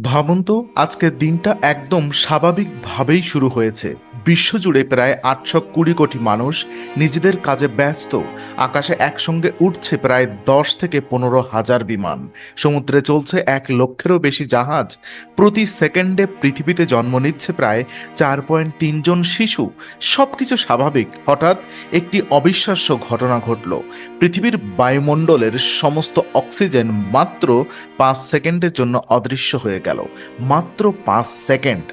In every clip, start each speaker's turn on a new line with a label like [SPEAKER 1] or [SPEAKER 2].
[SPEAKER 1] ভাবুন তো, আজকের দিনটা একদম স্বাভাবিকভাবেই শুরু হয়েছে। বিশ্বজুড়ে প্রায় ৮২০ কোটি মানুষ নিজেদের কাজে ব্যস্ত। আকাশে একসঙ্গে উঠছে প্রায় ১০ থেকে ১৫ হাজার বিমান। সমুদ্রে চলছে ১ লক্ষেরও বেশি জাহাজ। প্রতি সেকেন্ডে পৃথিবীতে জন্ম নিচ্ছে প্রায় ৪.৩ জন শিশু। সবকিছু স্বাভাবিক, হঠাৎ একটি অবিশ্বাস্য ঘটনা ঘটল। পৃথিবীর বায়ুমণ্ডলের সমস্ত অক্সিজেন মাত্র ৫ সেকেন্ডের জন্য অদৃশ্য হয়ে গেল। মাত্র ৫ সেকেন্ড।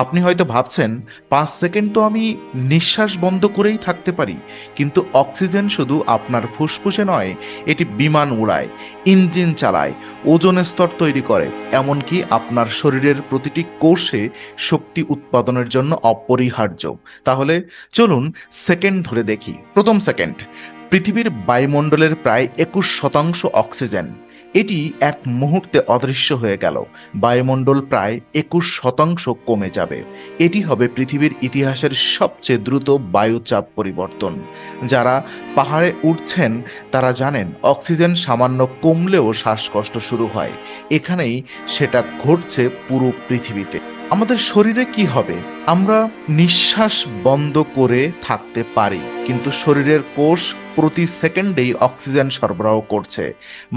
[SPEAKER 1] আপনি হয়তো ভাবছেন, ৫ সেকেন্ড তো আমি নিঃশ্বাস বন্ধ করেই থাকতে পারি। কিন্তু অক্সিজেন শুধু আপনার ফুসফুসে নয়, এটি বিমান উড়ায়, ইঞ্জিন চালায়, ওজোন স্তর তৈরি করে, এমনকি আপনার শরীরের প্রতিটি কোষে শক্তি উৎপাদনের জন্য অপরিহার্য। তাহলে চলুন সেকেন্ড ধরে দেখি। প্রথম সেকেন্ড, পৃথিবীর বায়ুমণ্ডলের প্রায় ২১% অক্সিজেন। এটি এক মুহূর্তে অদৃশ্য হয়ে গেল। বায়ুমণ্ডল প্রায় ২১% কমে যাবে। এটি হবে পৃথিবীর ইতিহাসের সবচেয়ে দ্রুত বায়ুচাপ পরিবর্তন। যারা পাহাড়ে উঠছেন তারা জানেন, অক্সিজেন সামান্য কমলেও শ্বাসকষ্ট শুরু হয়। এখানেই সেটা ঘটছে পুরো পৃথিবীতে। আমাদের শরীরে কি হবে? আমরা নিঃশ্বাস বন্ধ করে থাকতে পারি, কিন্তু শরীরের কোষ প্রতি সেকেন্ডেই অক্সিজেন সরবরাহ করছে।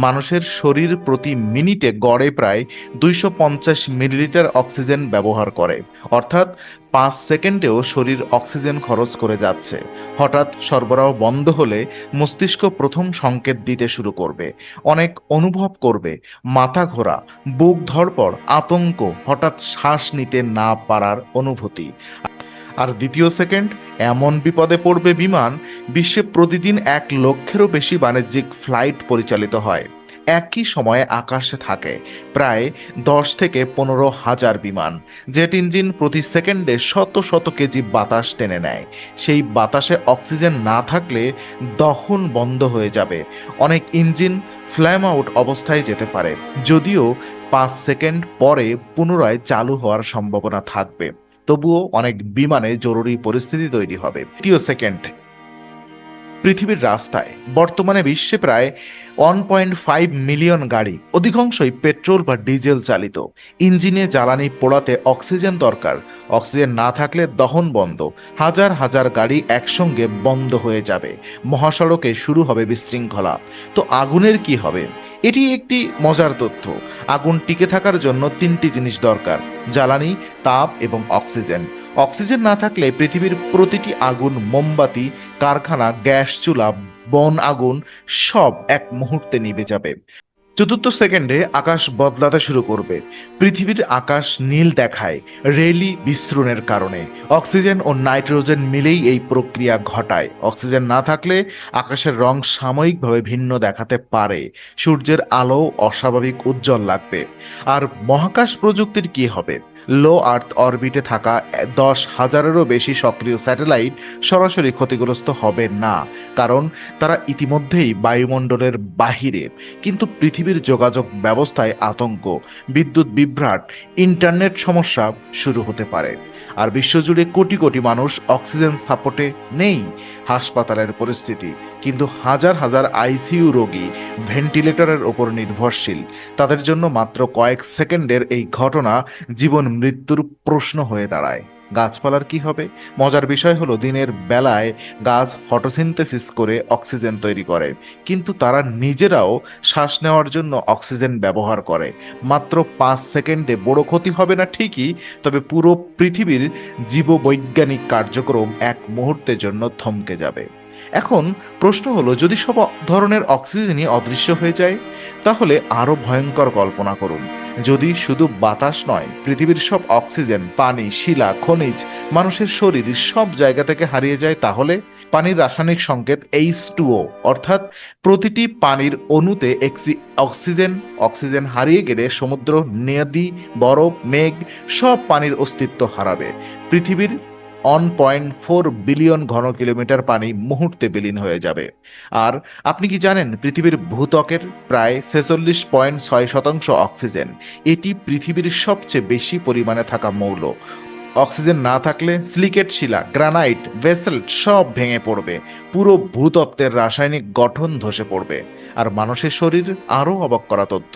[SPEAKER 1] মানুষের শরীর প্রতি মিনিটে গড়ে প্রায় ২৫০ মিলিলিটার অক্সিজেন ব্যবহার করে। অর্থাৎ ৫ সেকেন্ডেও শরীর অক্সিজেন খরচ করে যাচ্ছে। হঠাৎ সরবরাহ বন্ধ হলে মস্তিষ্ক প্রথম সংকেত দিতে শুরু করবে। অনেক অনুভব করবে মাথা ঘোরা, বুক ধড়ফড়, আতঙ্ক, হঠাৎ শ্বাস নিতে না পারার অনুভূতি। আর দ্বিতীয় সেকেন্ড, এমন বিপদে পড়বে বিমান। বিশ্বে প্রতিদিন ১ লক্ষেরও বেশি বাণিজ্যিক ফ্লাইট পরিচালিত হয়। একই সময়ে আকাশে থাকে প্রায় ১০ থেকে ১৫ হাজার বিমান। জেট ইঞ্জিন প্রতি সেকেন্ডে শত শত কেজি বাতাস টেনে নেয়। সেই বাতাসে অক্সিজেন না থাকলে দহন বন্ধ হয়ে যাবে। অনেক ইঞ্জিন ফ্ল্যাম আউট অবস্থায় যেতে পারে, যদিও ৫ সেকেন্ড পরে পুনরায় চালু হওয়ার সম্ভাবনা থাকবে। তবুও অনেক বিমানে জরুরি পরিস্থিতি তৈরি হবে। তৃতীয় সেকেন্ড, পৃথিবীর রাস্তায় বর্তমানে বিশ্বে প্রায় ১.৫ মিলিয়ন গাড়ি, অধিকাংশই পেট্রোল বা ডিজেল চালিত। ইঞ্জিনে জ্বালানি পোড়াতে অক্সিজেন দরকার। অক্সিজেন না থাকলে দহন বন্ধ। হাজার হাজার গাড়ি একসঙ্গে বন্ধ হয়ে যাবে। মহাসড়কে শুরু হবে বিশৃঙ্খলা। তো আগুনের কি হবে? এটি একটি মজার তথ্য। আগুন টিকে থাকার জন্য তিনটি জিনিস দরকার: জ্বালানি, তাপ এবং অক্সিজেন। অক্সিজেন না থাকলে পৃথিবীর প্রতিটি আগুন, মোমবাতি, কারখানা, গ্যাস চুলা, বন আগুন সব এক মুহূর্তে নিভে যাবে। চতুর্থ সেকেন্ডে আকাশ বদলাতে শুরু করবে। পৃথিবীর আকাশ নীল দেখায় রেলি বিস্ফোরণের কারণে। অক্সিজেন ও নাইট্রোজেন মিলেই এই প্রক্রিয়া ঘটায়। অক্সিজেন না থাকলে আকাশের রং সাময়িকভাবে ভিন্ন দেখাতে পারে। সূর্যের আলো অস্বাভাবিক উজ্জ্বল লাগবে। আর মহাকাশ প্রযুক্তির কি হবে? লো আর্থ অরবিটে থাকা ১০,০০০-এরও বেশি সক্রিয় স্যাটেলাইট সরাসরি ক্ষতিগ্রস্ত হবে না, কারণ তারা ইতিমধ্যেই বায়ুমণ্ডলের বাহিরে। কিন্তু পৃথিবীর যোগাযোগ ব্যবস্থায় আতঙ্ক, বিদ্যুৎ বিভ্রাট, ইন্টারনেট সমস্যা শুরু হতে পারে। আর বিশ্বজুড়ে কোটি কোটি মানুষ অক্সিজেন সাপোর্টে নেই। হাসপাতালের পরিস্থিতি কিন্তু হাজার হাজার আইসিইউ রোগী ভেন্টিলেটরের ওপর নির্ভরশীল। তাদের জন্য মাত্র কয়েক সেকেন্ডের এই ঘটনা জীবন মৃত্যুর প্রশ্ন হয়ে দাঁড়ায়। গাছপালার কি হবে? মজার বিষয় হলো, দিনের বেলায় গাছ ফটোসিনথেসিস করে অক্সিজেন তৈরি করে, কিন্তু তারা নিজেরাও শ্বাস নেওয়ার জন্য অক্সিজেন ব্যবহার করে। মাত্র ৫ সেকেন্ডে বড় ক্ষতি হবে না ঠিকই, তবে পুরো পৃথিবীর জীববৈজ্ঞানিক কার্যক্রম এক মুহূর্তের জন্য থমকে যাবে। এখন প্রশ্ন হলো, যদি সব ধরনের অক্সিজেনই অদৃশ্য হয়ে যায়, তাহলে আরো ভয়ঙ্কর কল্পনা করুন। যদি শুধু বাতাস নয়, পৃথিবীর সব অক্সিজেন, পানি, শিলা, খনিজ, মানুষের শরীর সব জায়গা থেকে হারিয়ে যায়, তাহলে পানির রাসায়নিক সংকেত H2O, অর্থাৎ প্রতিটি পানির অণুতে অক্সিজেন। অক্সিজেন হারিয়ে গেলে সমুদ্র, নদী, বরফ, মেঘ সব পানির অস্তিত্ব হারাবে। পৃথিবীর ১.৪ বিলিয়ন ঘন কিলোমিটার পানি মুহূর্তে বিলীন হয়ে যাবে। আর আপনি কি জানেন, পৃথিবীর ভূত্বকের প্রায় ৪৬.৬% অক্সিজেন। এটি পৃথিবীর সবচেয়ে বেশি পরিমাণে থাকা মৌল। অক্সিজেন না থাকলে সিলিকেট শিলা, গ্রানাইট, বেসল্ট সব ভেঙে পড়বে, পুরো ভূতত্ত্বের রাসায়নিক গঠন ধসে পড়বে। আর মানুষের শরীর, আরও অবাক করা তথ্য,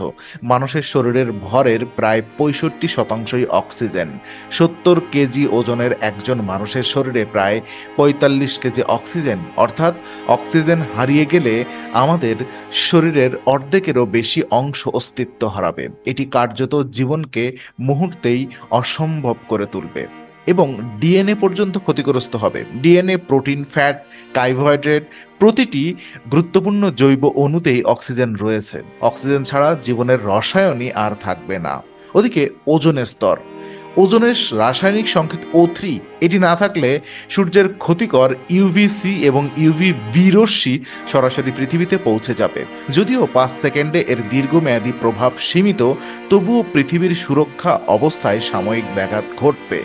[SPEAKER 1] মানুষের শরীরের ভরের প্রায় 65%ই অক্সিজেন। 70 কেজি ওজনের একজন মানুষের শরীরে প্রায় 45 কেজি অক্সিজেন, অর্থাৎ অক্সিজেন হারিয়ে গেলে আমাদের শরীরের অর্ধেকেরও বেশি অংশ অস্তিত্ব হারাবে। এটি কার্যত জীবনকে মুহূর্তেই অসম্ভব করে তুলবে এবং ডিএনএ পর্যন্ত ক্ষতিগ্রস্ত হবে। ডিএনএ, প্রোটিন, ফ্যাট, কার্বোহাইড্রেট, প্রতিটি গুরুত্বপূর্ণ জৈব অণুতেই অক্সিজেন রয়েছে। অক্সিজেন ছাড়া জীবনের রসায়নই আর থাকবে না। ওদিকে ওজনের স্তর, ওজনের রাসায়নিক সংকেত O3, এটি না থাকলে সূর্যের ক্ষতিকর ইউভিসি এবং ইউভিবি রশ্মি সরাসরি পৃথিবীতে পৌঁছে যাবে। যদিও 5 সেকেন্ডে এর দীর্ঘমেয়াদী প্রভাব সীমিত, তবুও পৃথিবীর সুরক্ষা অবস্থায় সাময়িক ব্যাঘাত ঘটবে।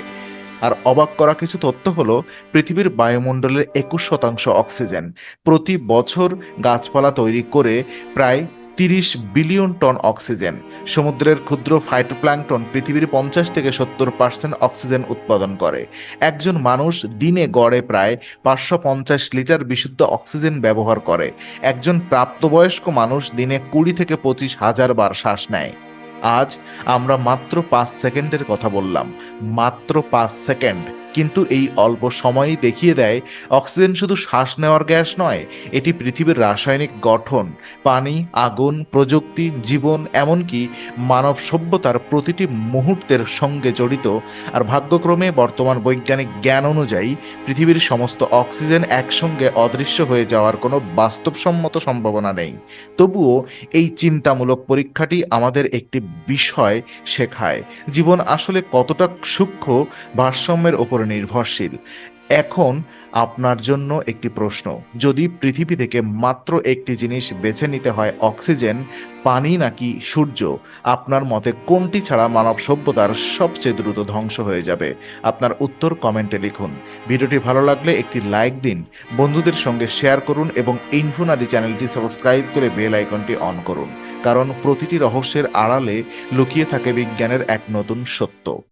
[SPEAKER 1] আর অবাক করা কিছু তথ্য হলো, পৃথিবীর বায়ুমণ্ডলের 21% অক্সিজেন। প্রতি বছর গাছপালা তৈরি করে প্রায় 30 বিলিয়ন টন অক্সিজেন। সমুদ্রের ক্ষুদ্র ফাইটোপ্ল্যাঙ্কটন পৃথিবীর 50 থেকে 70% অক্সিজেন উৎপাদন করে। একজন মানুষ দিনে গড়ে প্রায় 550 লিটার বিশুদ্ধ অক্সিজেন ব্যবহার করে। একজন প্রাপ্তবয়স্ক মানুষ দিনে 20 থেকে 25 হাজার বার শ্বাস নেয়। আজ আমরা মাত্র 5 সেকেন্ডের কথা বললাম, মাত্র 5 সেকেন্ড, কিন্তু এই অল্প সময়ই দেখিয়ে দেয় অক্সিজেন শুধু শ্বাস নেওয়ার গ্যাস নয়, এটি পৃথিবীর রাসায়নিক গঠন, পানি, আগুন, প্রযুক্তি, জীবন, এমনকি মানব সভ্যতার প্রতিটি মুহূর্তের সঙ্গে জড়িত। আর ভাগ্যক্রমে বর্তমান বৈজ্ঞানিক জ্ঞান অনুযায়ী পৃথিবীর সমস্ত অক্সিজেন একসঙ্গে অদৃশ্য হয়ে যাওয়ার কোনো বাস্তবসম্মত সম্ভাবনা নেই। তবুও এই চিন্তামূলক পরীক্ষাটি আমাদের একটি বিষয় শেখায়, জীবন আসলে কতটা সূক্ষ্ম, ভারসাম্যের ওপর নির্ভরশীল। এখন আপনার জন্য একটি প্রশ্ন, যদি পৃথিবী থেকে মাত্র একটি জিনিস বেছে নিতে হয়, অক্সিজেন, পানি নাকি সূর্য, আপনার মতে কোনটি ছাড়া মানব সভ্যতার সবচেয়ে দ্রুত ধ্বংস হয়ে যাবে? আপনার উত্তর কমেন্টে লিখুন। ভিডিওটি ভালো লাগলে একটি লাইক দিন, বন্ধুদের সঙ্গে শেয়ার করুন এবং ইনফোনারি চ্যানেলটি সাবস্ক্রাইব করে বেল আইকনটি অন করুন, কারণ প্রতিটি রহস্যের আড়ালে লুকিয়ে থাকে বিজ্ঞানের এক নতুন সত্য।